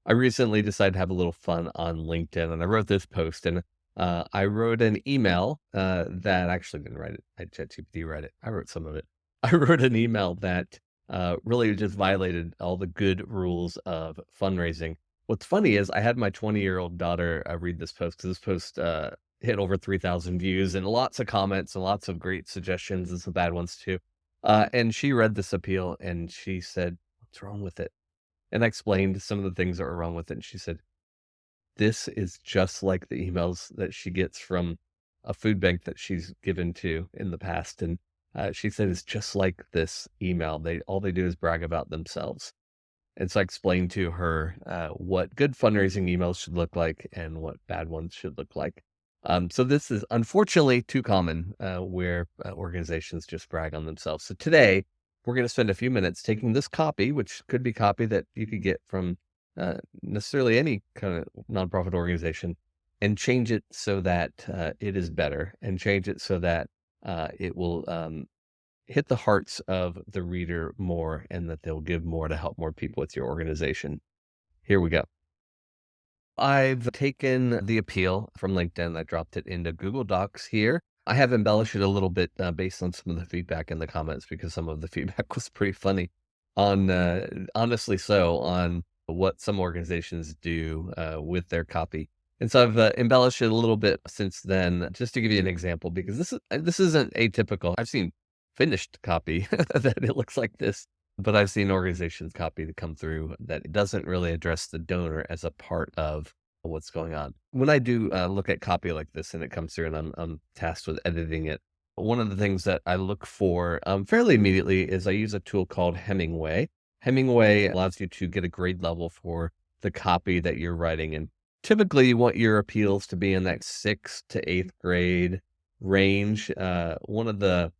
I recently decided to have a little fun on LinkedIn, and I wrote this post, and I wrote an email that I actually didn't write it. I had ChatGPT write it. I wrote some of it. I wrote an email that really just violated all the good rules of fundraising. What's funny is I had my 20-year-old daughter read this post because this post hit over 3,000 views and lots of comments and lots of great suggestions and some bad ones too. And she read this appeal and she said, "What's wrong with it?" And I explained some of the things that were wrong with it, and she said, "This is just like the emails that she gets from a food bank that she's given to in the past," and, she said, "It's just like this email. All they do is brag about themselves." And so I explained to her, what good fundraising emails should look like and what bad ones should look like. So this is unfortunately too common, where, organizations just brag on themselves. So today, we're gonna spend a few minutes taking this copy, which could be copy that you could get from, necessarily any kinda nonprofit organization, and change it so that, it is better, and change it so that, it will, hit the hearts of the reader more and that they'll give more to help more people with your organization. Here we go. I've taken the appeal from LinkedIn. I dropped it into Google Docs here. I have embellished it a little bit based on some of the feedback in the comments because some of the feedback was pretty funny on, honestly so, on what some organizations do with their copy. And so I've embellished it a little bit since then, just to give you an example, because this isn't atypical. I've seen finished copy that it looks like this, but I've seen organizations copy to come through that doesn't really address the donor as a part of what's going on. When I do look at copy like this and it comes through and I'm tasked with editing it, one of the things that I look for fairly immediately is I use a tool called Hemingway. Hemingway allows you to get a grade level for the copy that you're writing. And typically you want your appeals to be in that sixth to eighth grade range. One of the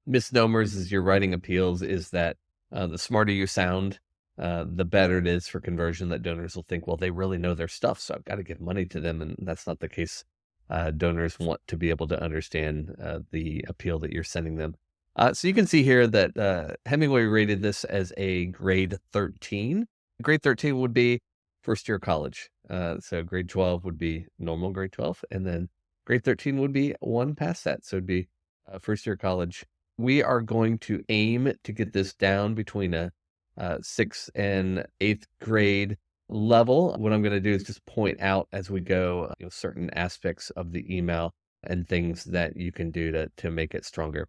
misnomers as you're writing appeals is that the smarter you sound, the better it is for conversion. That donors will think, well, they really know their stuff, so I've got to give money to them, and that's not the case. Donors want to be able to understand the appeal that you're sending them. So you can see here that Hemingway rated this as a grade 13. Grade 13 would be first year of college. So grade 12 would be normal grade 12, and then grade 13 would be one past that. So it'd be first year of college. We are going to aim to get this down between a, 6th and 8th grade level. What I'm gonna do is just point out as we go, certain aspects of the email and things that you can do to make it stronger.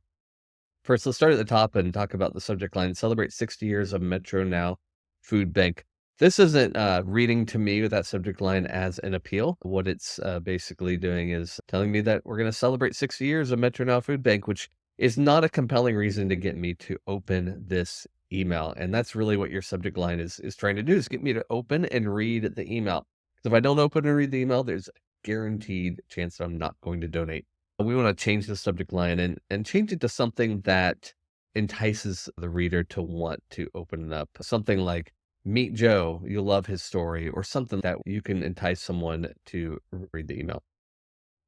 First, let's start at the top and talk about the subject line, "Celebrate 60 years of Metro Now Food Bank." This isn't, reading to me with that subject line as an appeal. What it's, basically doing is telling me that we're gonna celebrate 60 years of Metro Now Food Bank, which is not a compelling reason to get me to open this email, and that's really what your subject line is trying to do, is get me to open and read the email. 'Cause if I don't open and read the email, there's a guaranteed chance that I'm not going to donate. We wanna change the subject line and change it to something that entices the reader to want to open it up. Something like, "Meet Joe, you'll love his story," or something that you can entice someone to read the email.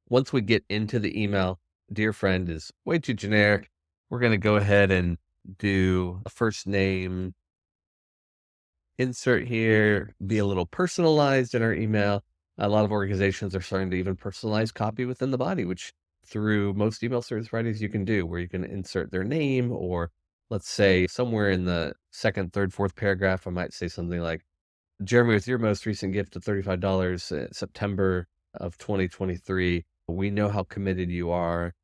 Once we get into the email, "Dear friend" is way too generic. We're gonna go ahead and do a first name insert here, be a little personalized in our email. A lot of organizations are starting to even personalize copy within the body, which through most email service providers you can do, where you can insert their name, or let's say somewhere in the second, third, fourth paragraph, I might say something like, "Jeremy, with your most recent gift of $35, September of 2023, we know how committed you are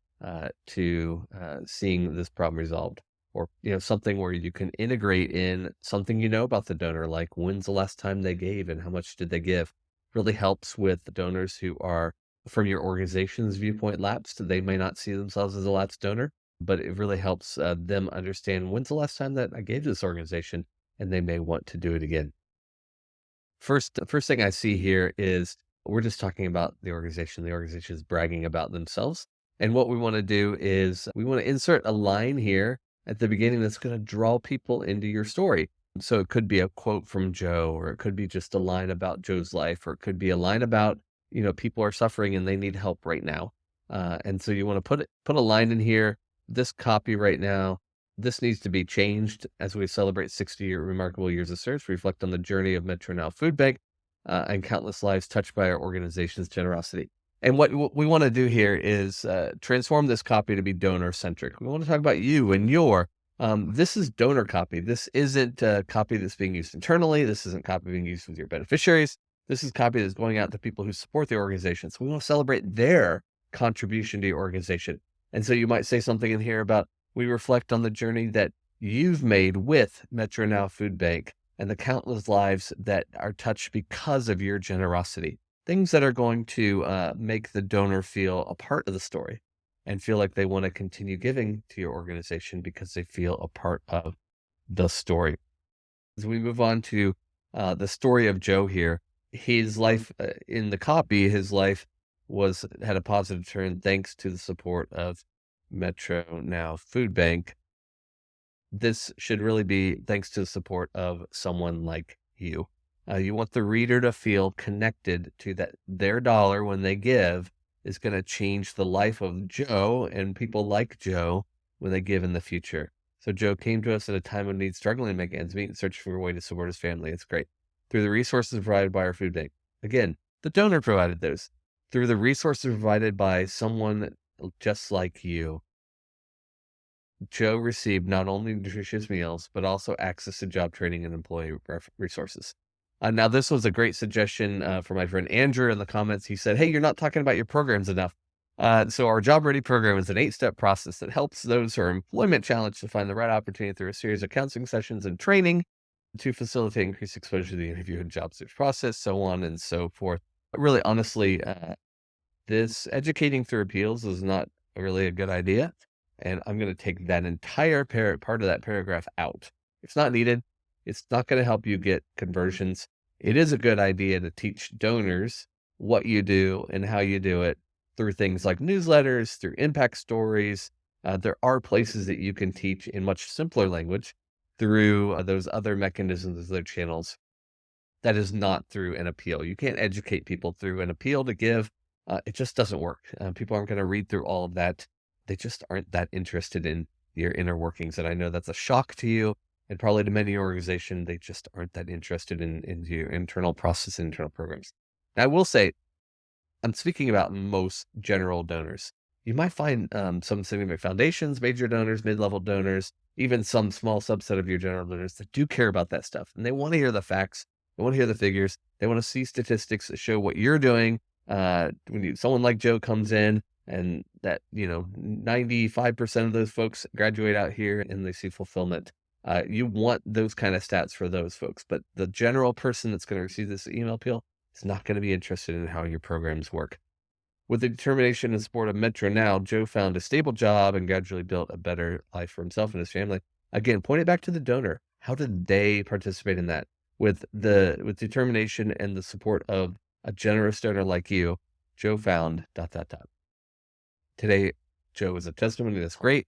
to seeing this problem resolved." Or, something where you can integrate in something about the donor, like when's the last time they gave and how much did they give. Really helps with the donors who are, from your organization's viewpoint, lapsed. They may not see themselves as a lapsed donor, but it really helps them understand when's the last time that I gave to this organization, and they may want to do it again. First thing I see here is we're just talking about the organization. The organization is bragging about themselves. And what we want to do is we want to insert a line here at the beginning that's going to draw people into your story. So it could be a quote from Joe, or it could be just a line about Joe's life, or it could be a line about, people are suffering and they need help right now. And so you want to put a line in here. This copy right now This needs to be changed as we celebrate 60 remarkable years of service, reflect on the journey of Metro Now Food Bank, and countless lives touched by our organization's generosity. And what we want to do here is transform this copy to be donor centric. We want to talk about you and your. This is donor copy. This isn't a copy that's being used internally. This isn't copy being used with your beneficiaries. This is copy that's going out to people who support the organization. So we want to celebrate their contribution to your organization. And so you might say something in here about, we reflect on the journey that you've made with Metro Now Food Bank and the countless lives that are touched because of your generosity. Things that are going to make the donor feel a part of the story and feel like they want to continue giving to your organization because they feel a part of the story. As we move on to the story of Joe here, his life in the copy, his life had a positive turn thanks to the support of Metro Now Food Bank. This should really be thanks to the support of someone like you. You want the reader to feel connected to that their dollar when they give is going to change the life of Joe and people like Joe when they give in the future. So Joe came to us at a time of need, struggling to make ends meet and searching for a way to support his family. It's great. Through the resources provided by our food bank. Again, the donor provided those. Through the resources provided by someone just like you, Joe received not only nutritious meals, but also access to job training and employee resources. Now, this was a great suggestion for my friend Andrew in the comments. He said, hey, you're not talking about your programs enough. So our Job Ready program is an 8-step process that helps those who are employment challenged to find the right opportunity through a series of counseling sessions and training to facilitate increased exposure to the interview and job search process, so on and so forth. But really, honestly, this educating through appeals is not really a good idea. And I'm going to take that entire part of that paragraph out. It's not needed. It's not going to help you get conversions. It is a good idea to teach donors what you do and how you do it through things like newsletters, through impact stories. There are places that you can teach in much simpler language through those other mechanisms, those channels. That is not through an appeal. You can't educate people through an appeal to give. It just doesn't work. People aren't going to read through all of that. They just aren't that interested in your inner workings. And I know that's a shock to you and probably to many organizations. They just aren't that interested in your internal process, internal programs. Now, I will say, I'm speaking about most general donors. You might find some significant foundations, major donors, mid-level donors, even some small subset of your general donors that do care about that stuff. And they want to hear the facts. They want to hear the figures. They want to see statistics that show what you're doing. When someone like Joe comes in and that, 95% of those folks graduate out here and they see fulfillment. You want those kind of stats for those folks, but the general person that's going to receive this email appeal is not going to be interested in how your programs work. With the determination and support of Metro Now, Joe found a stable job and gradually built a better life for himself and his family. Again, point it back to the donor. How did they participate in that? With determination and the support of a generous donor like you, Joe found ... Today, Joe is a testimony that's great.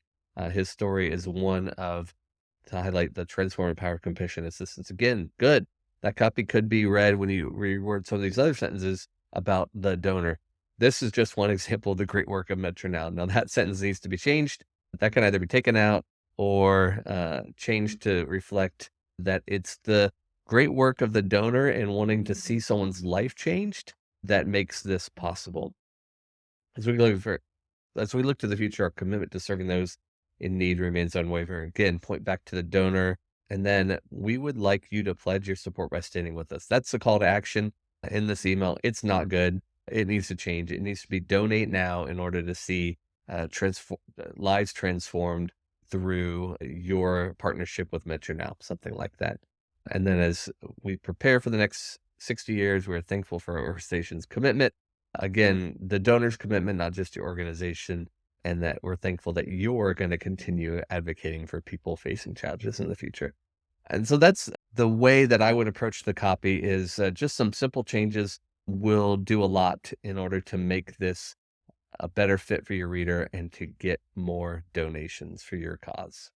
His story is one of to highlight the transformative power of compassion assistance. Again, good. That copy could be read when you reword some of these other sentences about the donor. This is just one example of the great work of Metro Now. Now, that sentence needs to be changed. That can either be taken out or changed to reflect that it's the great work of the donor and wanting to see someone's life changed that makes this possible. As we look to the future, our commitment to serving those in need remains unwavering. Again, point back to the donor. And then we would like you to pledge your support by standing with us. That's the call to action in this email. It's not good. It needs to change. It needs to be donate now in order to see lives transformed through your partnership with Metro Now, something like that. And then as we prepare for the next 60 years, we're thankful for our organization's commitment. Again, the donor's commitment, not just your organization, and that we're thankful that you're going to continue advocating for people facing challenges in the future. And so that's the way that I would approach the copy is just some simple changes will do a lot in order to make this a better fit for your reader and to get more donations for your cause.